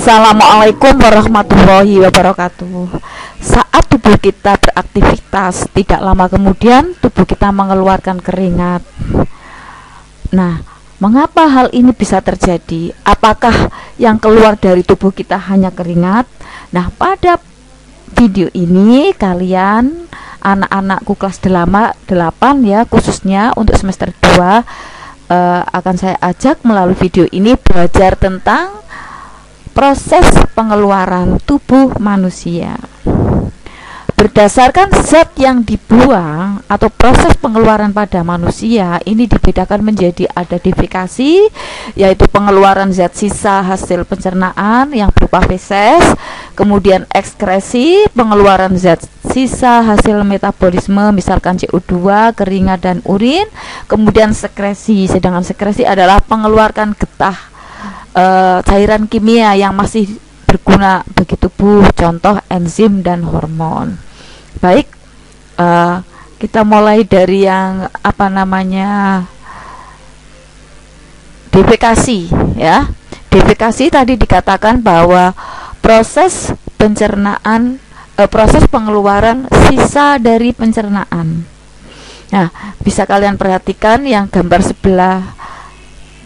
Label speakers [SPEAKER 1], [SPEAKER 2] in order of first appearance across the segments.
[SPEAKER 1] Assalamualaikum warahmatullahi wabarakatuh. Saat tubuh kita beraktivitas, tidak lama kemudian tubuh kita mengeluarkan keringat. Nah, mengapa hal ini bisa terjadi? Apakah yang keluar dari tubuh kita hanya keringat? Nah, pada video ini kalian anak-anakku kelas 8 ya, khususnya untuk semester 2 akan saya ajak melalui video ini belajar tentang proses pengeluaran tubuh manusia. Berdasarkan zat yang dibuang atau proses pengeluaran pada manusia ini dibedakan menjadi ada defekasi, yaitu pengeluaran zat sisa hasil pencernaan yang berupa feses, kemudian ekskresi, pengeluaran zat sisa hasil metabolisme misalkan CO2, keringat dan urin, kemudian sekresi, sedangkan sekresi adalah pengeluaran getah cairan kimia yang masih berguna bagi tubuh, contoh enzim dan hormon. Baik, kita mulai dari yang defekasi ya. Defekasi tadi dikatakan bahwa proses pencernaan, proses pengeluaran sisa dari pencernaan. Nah, bisa kalian perhatikan yang gambar sebelah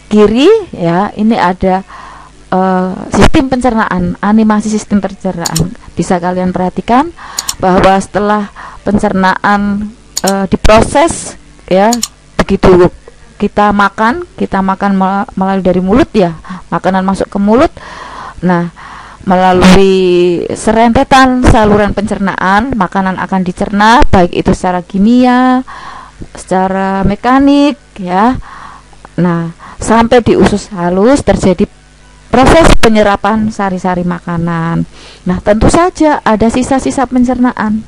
[SPEAKER 1] kiri ya, ini ada sistem pencernaan, animasi sistem pencernaan. Bisa kalian perhatikan bahwa setelah pencernaan diproses ya, begitu kita makan melalui dari mulut ya, makanan masuk ke mulut. Nah, melalui serentetan saluran pencernaan, makanan akan dicerna baik itu secara kimia, secara mekanik ya. Nah, sampai di usus halus terjadi proses penyerapan sari-sari makanan. Nah, tentu saja ada sisa-sisa pencernaan.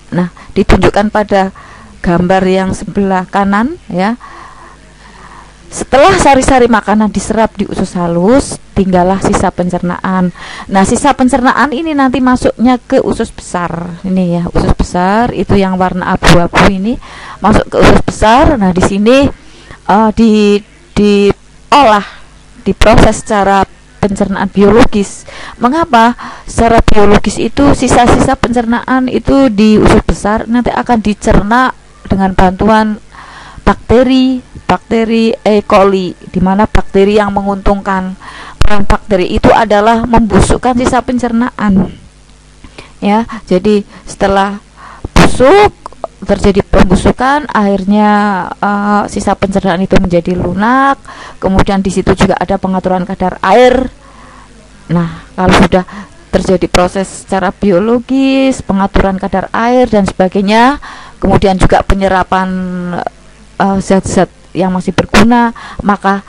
[SPEAKER 1] Nah, ditunjukkan pada gambar yang sebelah kanan ya. Setelah sari-sari makanan diserap di usus halus, tinggallah sisa pencernaan. Nah, sisa pencernaan ini nanti masuknya ke usus besar. Ini ya, usus besar itu yang warna abu-abu ini masuk ke usus besar. Nah, di sini diolah, diproses secara pencernaan biologis. Mengapa? Secara biologis itu sisa-sisa pencernaan itu di usus besar nanti akan dicerna dengan bantuan bakteri E. coli, di mana bakteri yang menguntungkan. Peran bakteri itu adalah membusukkan sisa pencernaan. Ya, jadi setelah busuk terjadi pembusukan, akhirnya sisa pencernaan itu menjadi lunak. Kemudian di situ juga ada pengaturan kadar air. Nah, kalau sudah terjadi proses secara biologis, pengaturan kadar air dan sebagainya, kemudian juga penyerapan zat-zat yang masih berguna, maka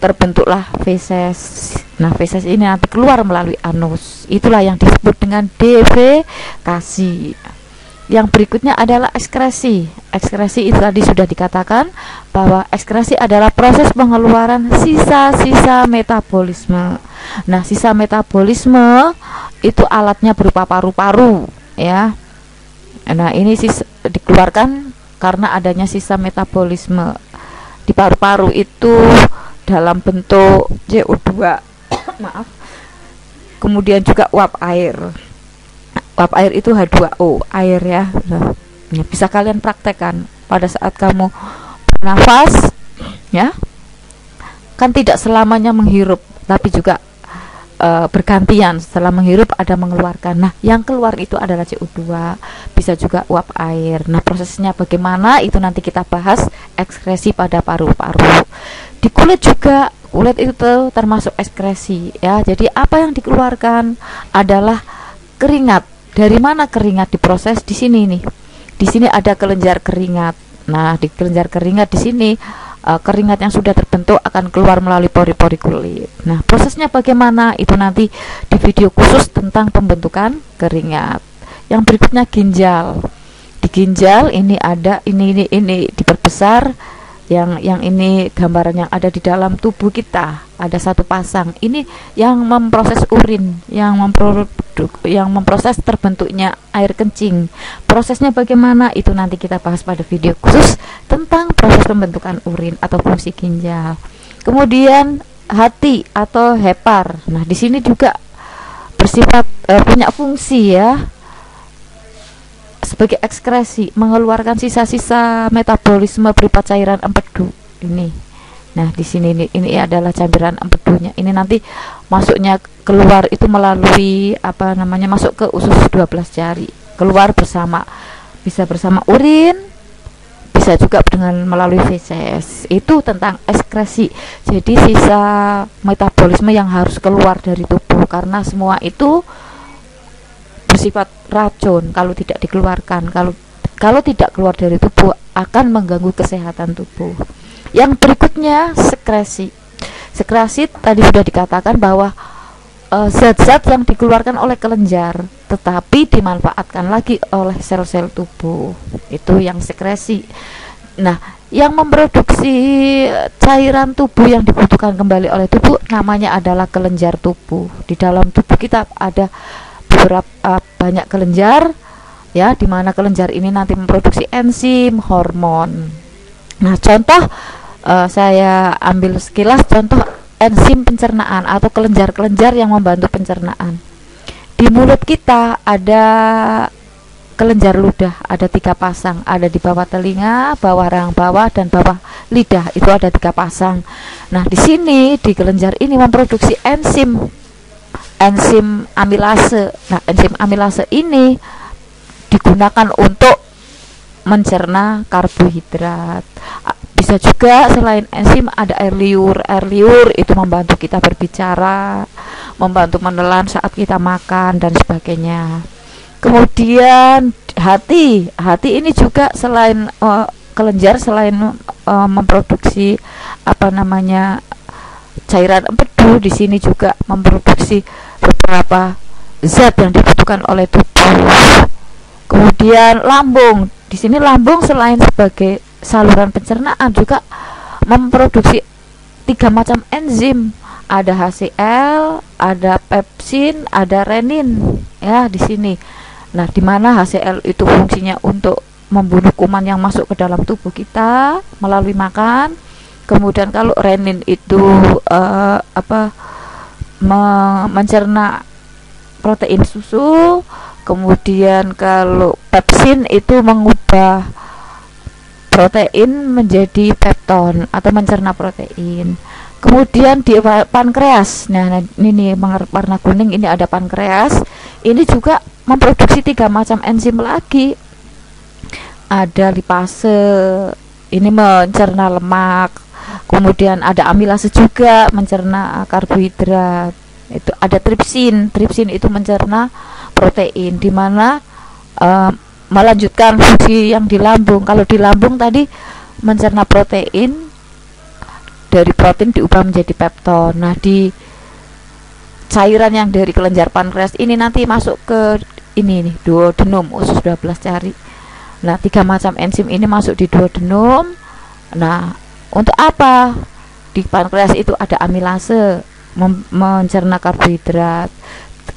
[SPEAKER 1] terbentuklah feses. Nah, feses ini nanti keluar melalui anus. Itulah yang disebut dengan defekasi. Yang berikutnya adalah ekskresi. Ekskresi itu tadi sudah dikatakan bahwa ekskresi adalah proses pengeluaran sisa-sisa metabolisme. Nah, sisa metabolisme itu alatnya berupa paru-paru ya. Nah, ini dikeluarkan karena adanya sisa metabolisme di paru-paru itu dalam bentuk CO2 maaf, kemudian juga uap air. Uap air itu H2O, air ya. Nah, bisa kalian praktekkan pada saat kamu bernafas ya, kan tidak selamanya menghirup, tapi juga bergantian, setelah menghirup ada mengeluarkan. Nah, yang keluar itu adalah CO2, bisa juga uap air. Nah, prosesnya bagaimana itu nanti kita bahas ekskresi pada paru-paru. Di kulit juga, kulit itu termasuk ekskresi ya. Jadi apa yang dikeluarkan adalah keringat. Dari mana keringat diproses? Di sini nih. Di sini ada kelenjar keringat. Nah, di kelenjar keringat di sini keringat yang sudah terbentuk akan keluar melalui pori-pori kulit. Nah, prosesnya bagaimana? Itu nanti di video khusus tentang pembentukan keringat. Yang berikutnya ginjal. Di ginjal ini ada ini diperbesar. Yang ini gambaran yang ada di dalam tubuh kita, ada satu pasang. Ini yang memproses urin, yang memproses terbentuknya air kencing. Prosesnya bagaimana? Itu nanti kita bahas pada video khusus tentang proses pembentukan urin atau fungsi ginjal. Kemudian hati atau hepar. Nah, di sini juga bersifat punya fungsi ya sebagai ekskresi, mengeluarkan sisa-sisa metabolisme berupa cairan empedu ini. Nah, di sini ini adalah cairan empedunya. Ini nanti masuknya keluar itu melalui masuk ke usus 12 jari. Keluar bersama, bisa bersama urin, bisa juga dengan melalui feses. Itu tentang ekskresi. Jadi sisa metabolisme yang harus keluar dari tubuh, karena semua itu bersifat racun kalau tidak dikeluarkan. Kalau tidak keluar dari tubuh akan mengganggu kesehatan tubuh. Yang berikutnya sekresi. Sekresi tadi sudah dikatakan bahwa zat-zat yang dikeluarkan oleh kelenjar tetapi dimanfaatkan lagi oleh sel-sel tubuh. Itu yang sekresi. Nah, yang memproduksi cairan tubuh yang dibutuhkan kembali oleh tubuh namanya adalah kelenjar tubuh. Di dalam tubuh kita ada beberapa banyak kelenjar ya, di mana kelenjar ini nanti memproduksi enzim, hormon. Nah, contoh saya ambil sekilas contoh enzim pencernaan atau kelenjar-kelenjar yang membantu pencernaan. Di mulut kita ada kelenjar ludah, ada 3 pasang, ada di bawah telinga, bawah rahang bawah, dan bawah lidah, itu ada 3 pasang. Nah, di sini di kelenjar ini memproduksi enzim amilase. Nah, enzim amilase ini digunakan untuk mencerna karbohidrat. Bisa juga selain enzim ada air liur. Air liur itu membantu kita berbicara, membantu menelan saat kita makan dan sebagainya. Kemudian hati ini juga selain kelenjar, selain memproduksi cairan empedu, di sini juga memproduksi beberapa zat yang dibutuhkan oleh tubuh. Kemudian lambung, di sini lambung selain sebagai saluran pencernaan juga memproduksi 3 macam enzim. Ada HCl, ada pepsin, ada renin ya di sini. Nah, di mana HCl itu fungsinya untuk membunuh kuman yang masuk ke dalam tubuh kita melalui makan. Kemudian kalau renin itu mencerna protein susu. Kemudian kalau pepsin itu mengubah protein menjadi pepton atau mencerna protein. Kemudian di pankreas, nah ini warna kuning, ini ada pankreas. Ini juga memproduksi 3 macam enzim lagi. Ada lipase, ini mencerna lemak. Kemudian ada amilase juga mencerna karbohidrat. Itu ada tripsin itu mencerna protein, di mana melanjutkan fungsi yang di lambung. Kalau di lambung tadi mencerna protein, dari protein diubah menjadi pepton. Nah, di cairan yang dari kelenjar pankreas ini nanti masuk ke ini nih, duodenum, usus 12 jari. Nah, 3 macam enzim ini masuk di duodenum. Nah, untuk apa? Di pankreas itu ada amilase, mencerna karbohidrat.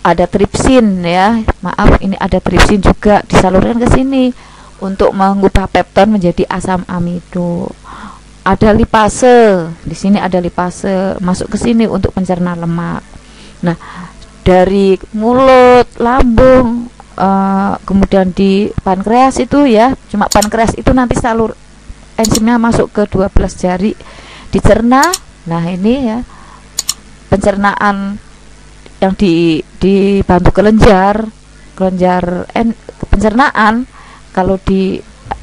[SPEAKER 1] Ada tripsin ya, maaf, ini ada tripsin juga disalurkan ke sini untuk mengubah pepton menjadi asam amido. Ada lipase, di sini ada lipase masuk ke sini untuk mencerna lemak. Nah, dari mulut, lambung, kemudian di pankreas itu ya, cuma pankreas itu nanti salur enzimnya masuk ke 12 jari dicerna. Nah, ini ya pencernaan yang dibantu kelenjar pencernaan. Kalau di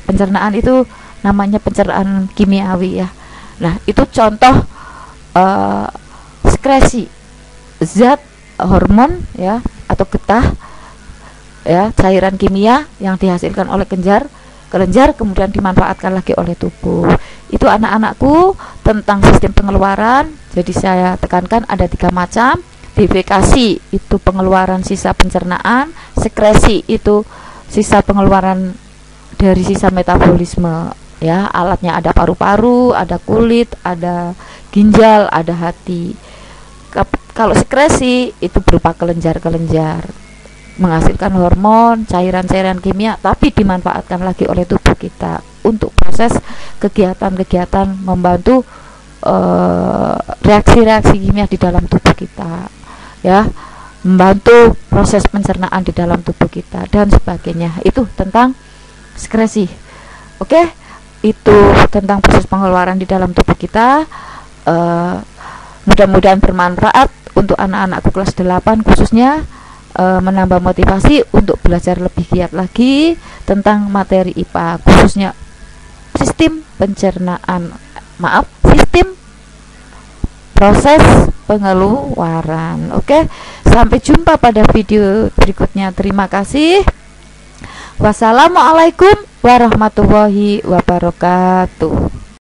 [SPEAKER 1] pencernaan itu namanya pencernaan kimiawi ya. Nah, itu contoh sekresi zat hormon ya atau getah ya, cairan kimia yang dihasilkan oleh kelenjar kemudian dimanfaatkan lagi oleh tubuh. Itu anak-anakku tentang sistem pengeluaran. Jadi saya tekankan ada 3 macam. Defekasi itu pengeluaran sisa pencernaan, sekresi itu sisa pengeluaran dari sisa metabolisme ya. Alatnya ada paru-paru, ada kulit, ada ginjal, ada hati. Kalau sekresi itu berupa kelenjar-kelenjar menghasilkan hormon, cairan-cairan kimia, tapi dimanfaatkan lagi oleh tubuh kita untuk proses kegiatan-kegiatan membantu reaksi-reaksi kimia di dalam tubuh kita ya. membantu proses pencernaan di dalam tubuh kita dan sebagainya. Itu tentang sekresi. Oke, itu tentang proses pengeluaran di dalam tubuh kita. Mudah-mudahan bermanfaat untuk anak-anakku kelas 8 khususnya, menambah motivasi untuk belajar lebih giat lagi tentang materi IPA, khususnya sistem pencernaan, sistem proses pengeluaran. Oke, sampai jumpa pada video berikutnya. Terima kasih. Wassalamualaikum warahmatullahi wabarakatuh.